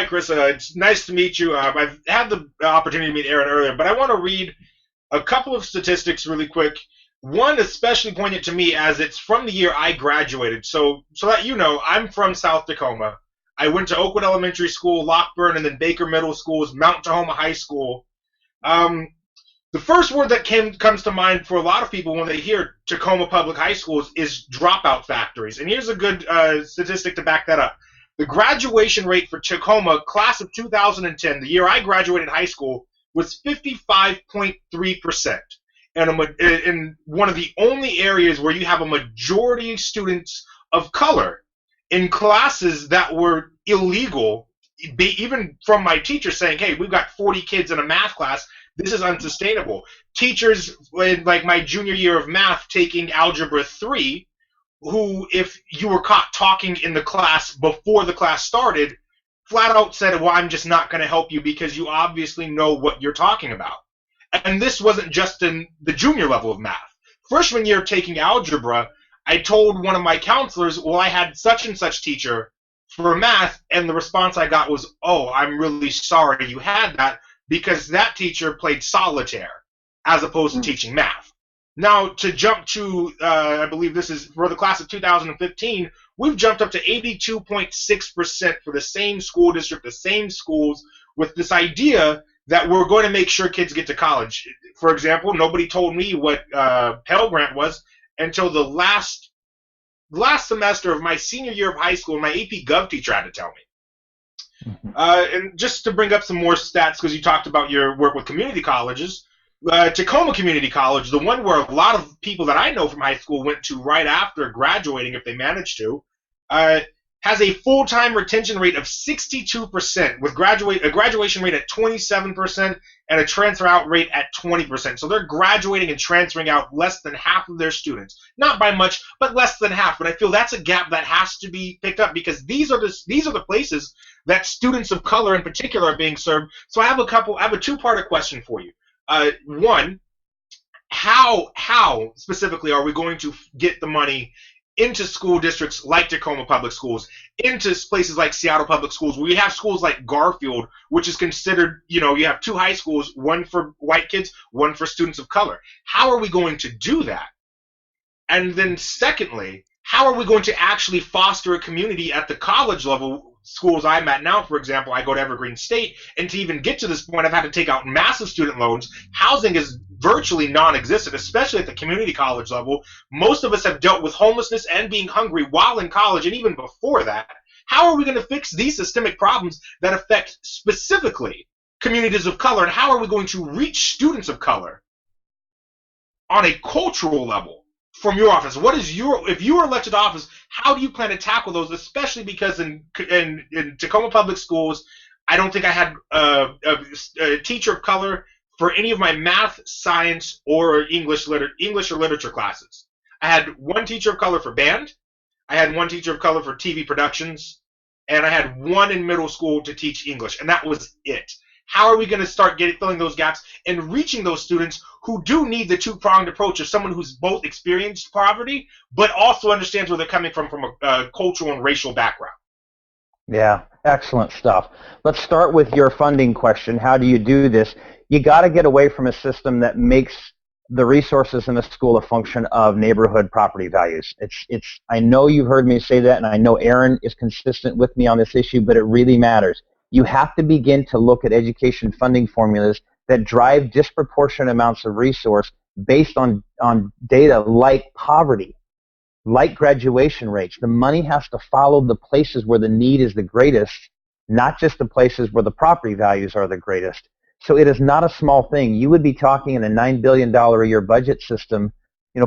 Hi, Chris. It's nice to meet you. I've had the opportunity to meet Aaron earlier, but I want to read a couple of statistics really quick. One especially poignant to me as it's from the year I graduated. So that you know, I'm from South Tacoma. I went to Oakwood Elementary School, Lockburn, and then Baker Middle Schools, Mount Tahoma High School. Um, the first word that comes to mind for a lot of people when they hear Tacoma Public High Schools is dropout factories. And here's a good statistic to back that up. The graduation rate for Tacoma, class of 2010, the year I graduated high school, was 55.3%. And in one of the only areas where you have a majority of students of color in classes that were illegal, even from my teacher saying, hey, we've got 40 kids in a math class, this is unsustainable. Teachers, like my junior year of math, taking Algebra 3, who, if you were caught talking in the class before the class started, flat out said, well, I'm just not going to help you because you obviously know what you're talking about. And this wasn't just in the junior level of math. Freshman year taking algebra, I told one of my counselors, well, I had such and such teacher for math, and the response I got was, oh, I'm really sorry you had that, because that teacher played solitaire as opposed to teaching math. Now, to jump to, I believe this is for the class of 2015, we've jumped up to 82.6% for the same school district, the same schools, with this idea that we're going to make sure kids get to college. For example, nobody told me what Pell Grant was until the last semester of my senior year of high school. My AP Gov teacher had to tell me. And just to bring up some more stats, because you talked about your work with community colleges, Tacoma Community College, the one where a lot of people that I know from high school went to right after graduating, if they managed to, has a full-time retention rate of 62%, with a graduation rate at 27% and a transfer out rate at 20%. So they're graduating and transferring out less than half of their students. Not by much, but less than half. But I feel that's a gap that has to be picked up, because these are the places that students of color in particular are being served. So I have a two-parter question for you. One, how specifically are we going to get the money into school districts like Tacoma Public Schools, into places like Seattle Public Schools, where you have schools like Garfield, which is considered, you have two high schools, one for white kids, one for students of color. How are we going to do that? And then secondly, how are we going to actually foster a community at the college level? Schools I'm at now, for example, I go to Evergreen State, and to even get to this point, I've had to take out massive student loans. Housing is virtually non-existent, especially at the community college level. Most of us have dealt with homelessness and being hungry while in college, and even before that. How are we going to fix these systemic problems that affect specifically communities of color, and how are we going to reach students of color on a cultural level? From your office, if you are elected to office, how do you plan to tackle those? Especially because in Tacoma Public Schools, I don't think I had a teacher of color for any of my math, science, or English or literature classes. I had one teacher of color for band, I had one teacher of color for TV productions, and I had one in middle school to teach English, and that was it. How are we going to start filling those gaps and reaching those students who do need the two-pronged approach of someone who's both experienced poverty but also understands where they're coming from a cultural and racial background? Yeah, excellent stuff. Let's start with your funding question. How do you do this? You got to get away from a system that makes the resources in the school a function of neighborhood property values. I know you've heard me say that, and I know Aaron is consistent with me on this issue, but it really matters. You have to begin to look at education funding formulas that drive disproportionate amounts of resource based on data like poverty, like graduation rates. The money has to follow the places where the need is the greatest, not just the places where the property values are the greatest. So it is not a small thing. You would be talking in a $9 billion a year budget system,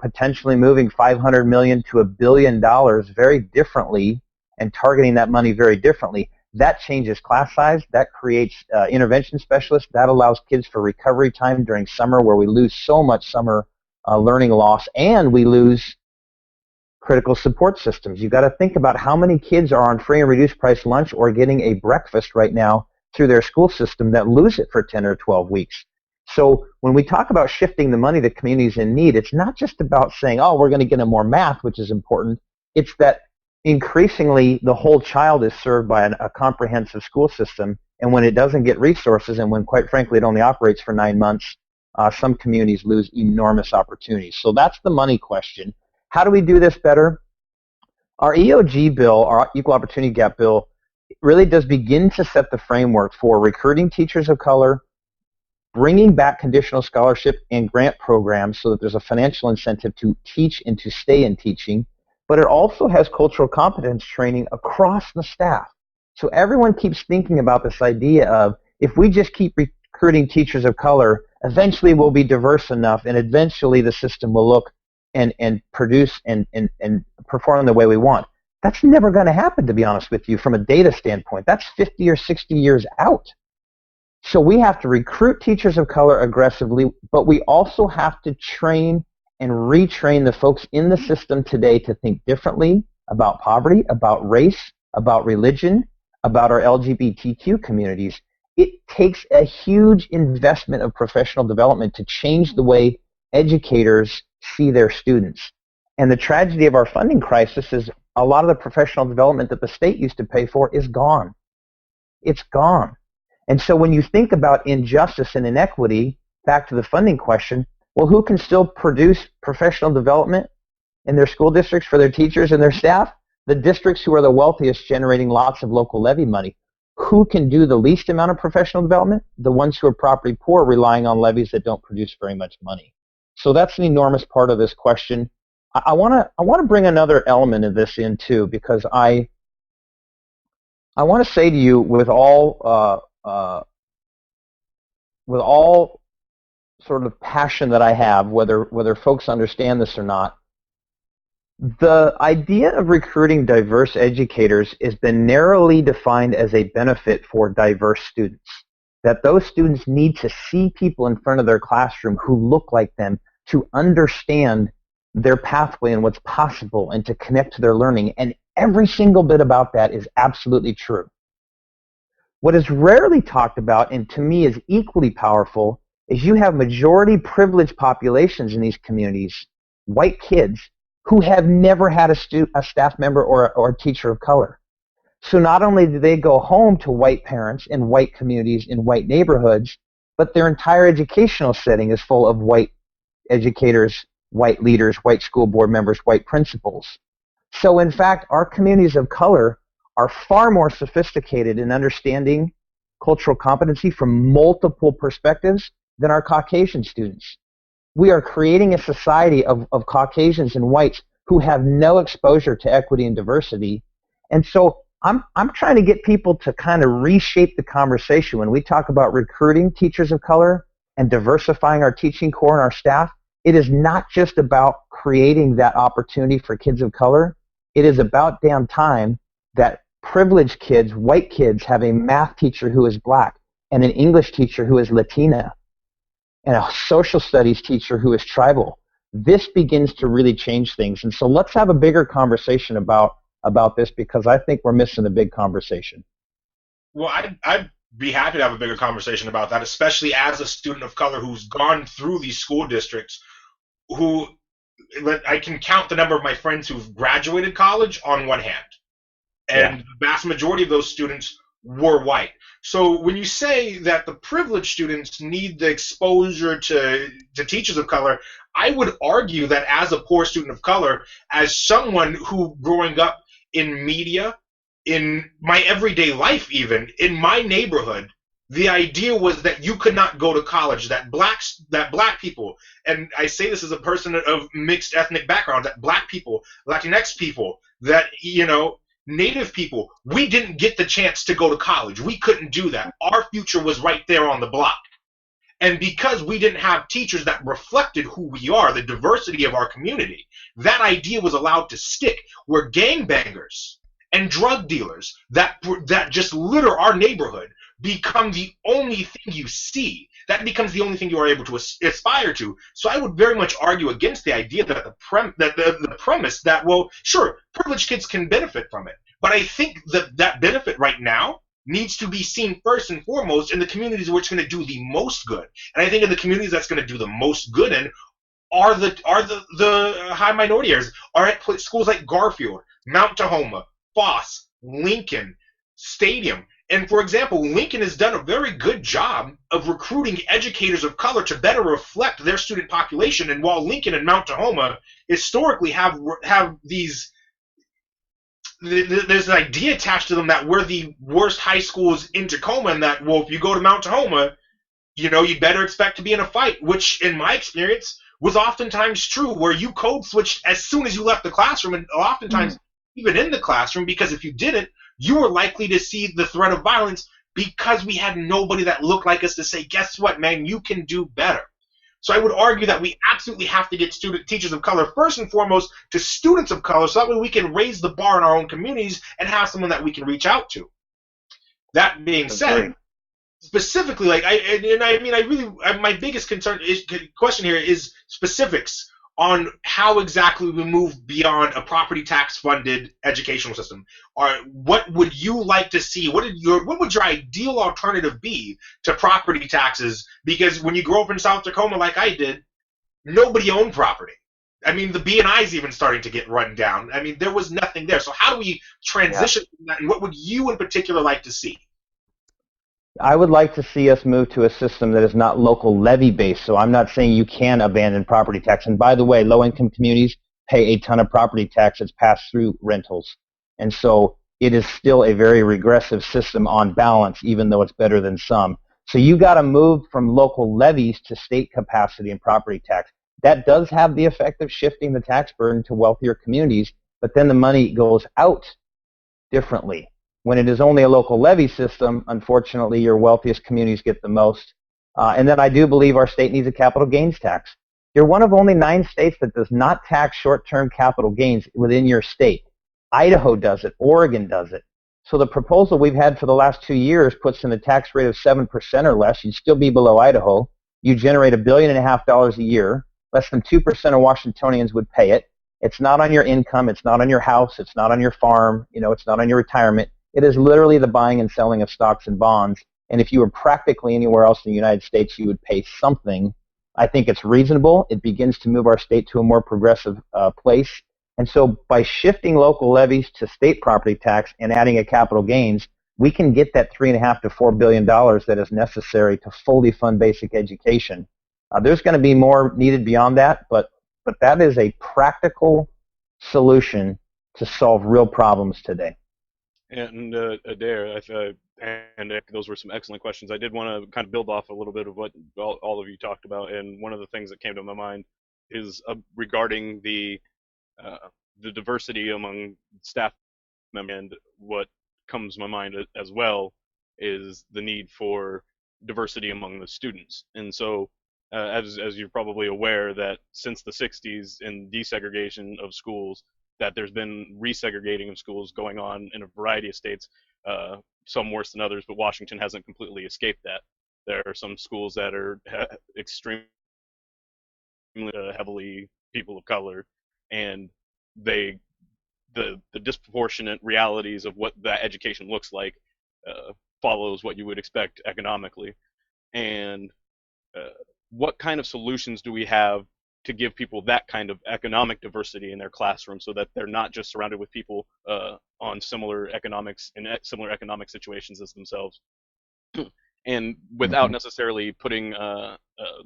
potentially moving $500 million to $1 billion very differently and targeting that money very differently. That changes class size. That creates intervention specialists. That allows kids for recovery time during summer, where we lose so much summer learning loss, and we lose critical support systems. You've got to think about how many kids are on free and reduced price lunch or getting a breakfast right now through their school system that lose it for 10 or 12 weeks. So when we talk about shifting the money to communities in need, it's not just about saying, oh, we're going to get them more math, which is important. It's that increasingly the whole child is served by a comprehensive school system, and when it doesn't get resources, and when quite frankly it only operates for 9 months, some communities lose enormous opportunities. So that's the money question. How do we do this better? Our EOG bill, our Equal Opportunity Gap bill, really does begin to set the framework for recruiting teachers of color, bringing back conditional scholarship and grant programs so that there's a financial incentive to teach and to stay in teaching, but it also has cultural competence training across the staff. So everyone keeps thinking about this idea of, if we just keep recruiting teachers of color, eventually we'll be diverse enough and eventually the system will look and produce and perform the way we want. That's never going to happen, to be honest with you, from a data standpoint. That's 50 or 60 years out. So we have to recruit teachers of color aggressively, but we also have to train and retrain the folks in the system today to think differently about poverty, about race, about religion, about our LGBTQ communities. It takes a huge investment of professional development to change the way educators see their students. And the tragedy of our funding crisis is a lot of the professional development that the state used to pay for is gone. It's gone. And so when you think about injustice and inequity, back to the funding question, well, who can still produce professional development in their school districts for their teachers and their staff? The districts who are the wealthiest, generating lots of local levy money. Who can do the least amount of professional development? The ones who are property poor, relying on levies that don't produce very much money. So that's an enormous part of this question. I want to bring another element of this in too, because I want to say to you, with all sort of passion that I have, whether folks understand this or not, the idea of recruiting diverse educators has been narrowly defined as a benefit for diverse students. That those students need to see people in front of their classroom who look like them to understand their pathway and what's possible and to connect to their learning. And every single bit about that is absolutely true. What is rarely talked about, and to me is equally powerful, is you have majority privileged populations in these communities, white kids, who have never had a staff member or a teacher of color. So not only do they go home to white parents in white communities in white neighborhoods, but their entire educational setting is full of white educators, white leaders, white school board members, white principals. So in fact, our communities of color are far more sophisticated in understanding cultural competency from multiple perspectives than our Caucasian students. We are creating a society of Caucasians and whites who have no exposure to equity and diversity. And so I'm trying to get people to kind of reshape the conversation. When we talk about recruiting teachers of color and diversifying our teaching core and our staff, it is not just about creating that opportunity for kids of color. It is about damn time that privileged kids, white kids, have a math teacher who is black and an English teacher who is Latina and a social studies teacher who is tribal. This begins to really change things. And so let's have a bigger conversation about this, because I think we're missing a big conversation. Well, I'd be happy to have a bigger conversation about that, especially as a student of color who's gone through these school districts, who I can count the number of my friends who've graduated college on one hand. And the vast majority of those students were white. So when you say that the privileged students need the exposure to teachers of color, I would argue that as a poor student of color, as someone who growing up in media, in my everyday life even, in my neighborhood, the idea was that you could not go to college, that black people, and I say this as a person of mixed ethnic background, that black people, Latinx people, that, Native people, we didn't get the chance to go to college. We couldn't do that. Our future was right there on the block. And because we didn't have teachers that reflected who we are, the diversity of our community, that idea was allowed to stick, where gangbangers and drug dealers that just litter our neighborhood become the only thing you see. That becomes the only thing you are able to aspire to. So I would very much argue against the idea that the premise that, well, sure, privileged kids can benefit from it. But I think that benefit right now needs to be seen first and foremost in the communities where it's going to do the most good. And I think in the communities that's going to do the most good in are the high minority areas, are at schools like Garfield, Mount Tahoma, Foss, Lincoln, Stadium. And for example, Lincoln has done a very good job of recruiting educators of color to better reflect their student population. And while Lincoln and Mount Tahoma historically have these, there's an idea attached to them that we're the worst high schools in Tacoma, and that, well, if you go to Mount Tahoma, you better expect to be in a fight, which in my experience was oftentimes true, where you code switched as soon as you left the classroom, and oftentimes even in the classroom, because if you didn't, you were likely to see the threat of violence, because we had nobody that looked like us to say, guess what, man, you can do better. So I would argue that we absolutely have to get teachers of color first and foremost to students of color, so that way we can raise the bar in our own communities and have someone that we can reach out to. That being said, specifically, like my biggest question here is specifics on how exactly we move beyond a property tax funded educational system. Or what would you like to see? What would your ideal alternative be to property taxes? Because when you grow up in South Tacoma like I did, nobody owned property. I mean, the B&I is even starting to get run down. I mean, there was nothing there. So how do we transition from that, and what would you in particular like to see? I would like to see us move to a system that is not local levy based. So I'm not saying you can abandon property tax. And by the way, low-income communities pay a ton of property tax that's passed through rentals. And so it is still a very regressive system on balance, even though it's better than some. So you got to move from local levies to state capacity and property tax. That does have the effect of shifting the tax burden to wealthier communities, but then the money goes out differently. When it is only a local levy system, unfortunately, your wealthiest communities get the most. And then I do believe our state needs a capital gains tax. You're one of only 9 states that does not tax short-term capital gains within your state. Idaho does it. Oregon does it. So the proposal we've had for the last 2 years puts in a tax rate of 7% or less. You'd still be below Idaho. You generate $1.5 billion a year. Less than 2% of Washingtonians would pay it. It's not on your income. It's not on your house. It's not on your farm. It's not on your retirement. It is literally the buying and selling of stocks and bonds. And if you were practically anywhere else in the United States, you would pay something. I think it's reasonable. It begins to move our state to a more progressive place. And so by shifting local levies to state property tax and adding a capital gains, we can get that $3.5 to $4 billion that is necessary to fully fund basic education. There's going to be more needed beyond that, but that is a practical solution to solve real problems today. And Adair, and those were some excellent questions. I did want to kind of build off a little bit of what all of you talked about, and one of the things that came to my mind is regarding the diversity among staff members. And what comes to my mind as well is the need for diversity among the students. And so, as you're probably aware, that since the 60s and desegregation of schools, that there's been resegregating of schools going on in a variety of states, some worse than others, but Washington hasn't completely escaped that. There are some schools that are extremely heavily people of color, and the disproportionate realities of what that education looks like follows what you would expect economically. And what kind of solutions do we have to give people that kind of economic diversity in their classroom, so that they're not just surrounded with people on similar economics and similar economic situations as themselves, and without necessarily putting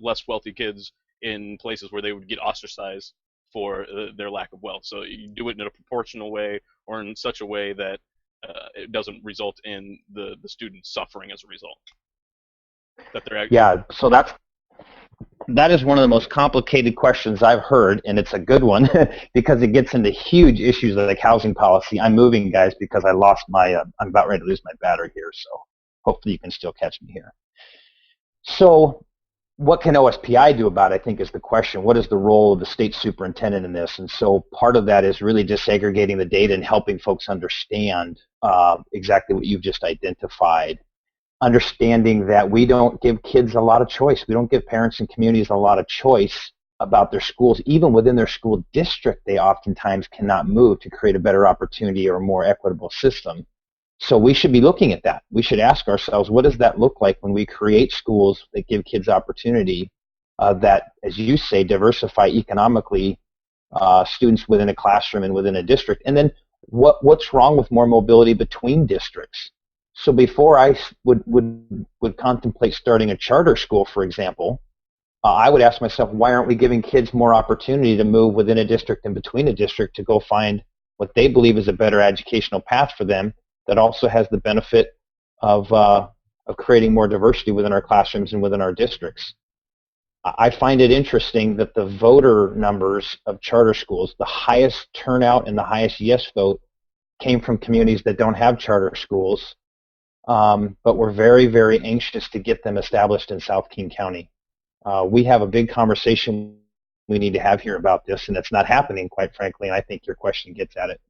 less wealthy kids in places where they would get ostracized for their lack of wealth. So you do it in a proportional way, or in such a way that it doesn't result in the students suffering as a result. So that is one of the most complicated questions I've heard, and it's a good one because it gets into huge issues like housing policy. I'm moving, guys, because I lost I'm about ready to lose my battery here, so hopefully you can still catch me here. So what can OSPI do about it, I think, is the question. What is the role of the state superintendent in this? And so part of that is really disaggregating the data and helping folks understand exactly what you've just identified. Understanding that we don't give kids a lot of choice. We don't give parents and communities a lot of choice about their schools. Even within their school district, they oftentimes cannot move to create a better opportunity or a more equitable system. So we should be looking at that. We should ask ourselves, what does that look like when we create schools that give kids opportunity? that, as you say, diversify economically students within a classroom and within a district. And then what's wrong with more mobility between districts? So before I would contemplate starting a charter school, for example, I would ask myself, why aren't we giving kids more opportunity to move within a district and between a district to go find what they believe is a better educational path for them that also has the benefit of creating more diversity within our classrooms and within our districts? I find it interesting that the voter numbers of charter schools, the highest turnout and the highest yes vote, came from communities that don't have charter schools, but we're very, very anxious to get them established in South King County. We have a big conversation we need to have here about this, and it's not happening, quite frankly, and I think your question gets at it.